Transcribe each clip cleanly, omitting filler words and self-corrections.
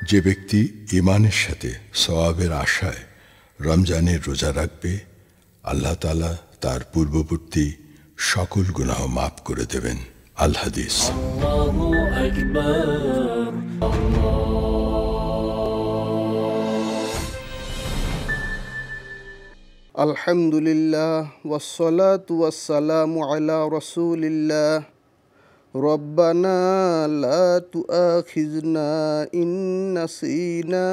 যে ব্যক্তি ঈমানের সাথে সওয়াবের আশায় রমজানের রোজা রাখবে, আল্লাহ তাআলা তার পূর্ববর্তী সকল গুনাহ মাফ করে দেবেন। আল হাদিস। আল্লাহু আকবার। আলহামদুলিল্লাহ ওয়াসসালাতু ওয়াসসালামু আলা রাসূলিল্লাহ। রব্বানা লা তুআখিযনা ইন নাসিনা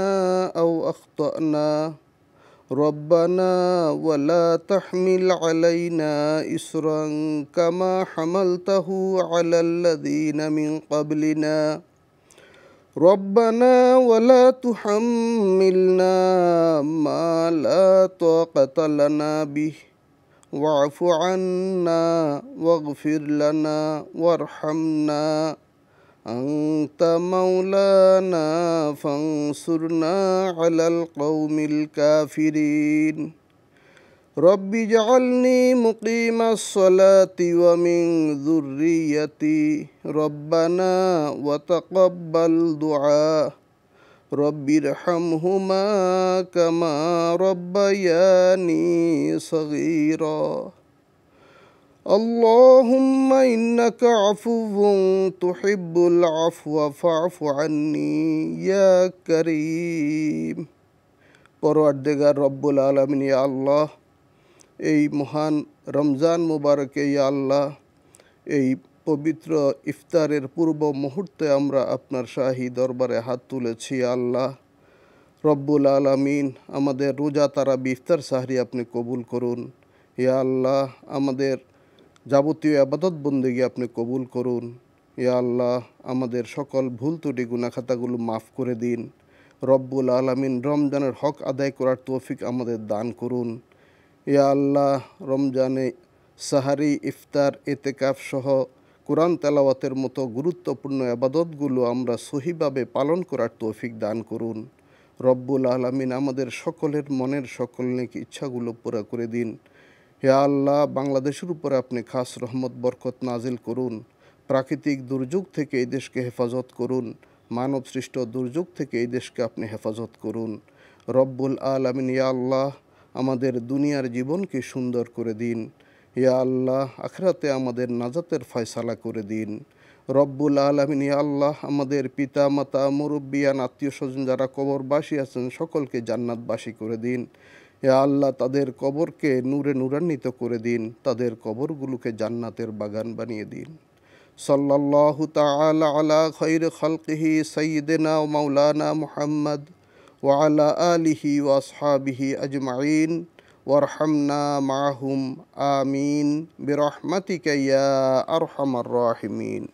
আও আখতানা রব্বানা ওয়ালা তাহমিল আলাইনা ইসরান কামা হামালতাহু আলাল্লাযীনা মিন ক্বাবলিনা রব্বানা ওয়ালা তুহাম্মিলনা মা লা তাকাতা লানা বিহি ওয়া'ফু আন্না ওয়াগফির লানা ওয়ারহামনা আনতা মাওলানা ফানসুরনা আলাল কওমিল কাফিরিন। রব্বি ইজআলনি মুকিমাস সালাতি ওয়া মিন যুররিয়্যাতি রব্বানা ওয়া তাকাব্বাল দুআ রব্বিরহামহুমা কামা রব্বায়ানি সগীরা। আল্লাহুম্মা ইন্নাকা আফুউন তুহিব্বুল আফওয়া ফা'ফু আন্নি ইয়া কারীম। পরওয়ারদিগার রব্বুল আলামিন, ইয়া আল্লাহ, এই মহান রমজান মুবারকে ইয়া আল্লাহ, এই পবিত্র ইফতারের পূর্ব মুহূর্তে আমরা আপনার শাহী দরবারে হাত তুলেছি। আল্লাহ রব্বুল আলামিন, আমাদের রোজা তারাবি ইফতার সাহরি আপনি কবুল করুন। ইয়া আল্লাহ, আমাদের যাবতীয় ইবাদত বন্দেগী আপনি কবুল করুন। ইয়া আল্লাহ, আমাদের সকল ভুল ত্রুটি গুনাহ খাতাগুলো মাফ করে দিন। রব্বুল আলামিন, রমজানের হক আদায় করার তৌফিক আমাদের দান করুন। ইয়া আল্লাহ, রমজানে সাহারি, ইফতার, এতেকাফ সহ কোরআন তেলাওয়াতের মতো গুরুত্বপূর্ণ ইবাদতগুলো আমরা সহিভাবে পালন করার তৌফিক দান করুন। রব্বুল আলামিন, আমাদের সকলের মনের সকল নেক ইচ্ছাগুলো পুরা করে দিন। হে আল্লাহ, বাংলাদেশের উপরে আপনি খাস রহমত বরকত নাজিল করুন। প্রাকৃতিক দুর্যোগ থেকে এই দেশকে হেফাজত করুন। মানব সৃষ্ট দুর্যোগ থেকে এই দেশকে আপনি হেফাজত করুন। রব্বুল আলামিন, ইয়া আল্লাহ, আমাদের দুনিয়ার জীবনকে সুন্দর করে দিন। ইয়া আল্লাহ, আখিরাতে আমাদের নাজাতের ফয়সালা করে দিন। রব্বুল আলামিন, ইয়া আল্লাহ, আমাদের পিতা মাতা, মুরব্বিয়ান, আত্মীয় স্বজন যারা কবরবাসী আছেন সকলকে জান্নাতবাসী করে দিন। ইয়া আল্লাহ, তাদের কবরকে নূরে নূরান্বিত করে দিন, তাদের কবরগুলোকে জান্নাতের বাগান বানিয়ে দিন। সাল্লাল্লাহু তাআলা আলা খায়রি খালকিহি সাইয়্যিদিনা ওয়া মাওলানা মুহাম্মদ ওয়া আলা আলিহি ওয়া আসহাবিহি আজমাইন ওয়ারহামনা মাআহুম আমিন বিরহমাতিকা ইয়া আরহামার রাহিমিন।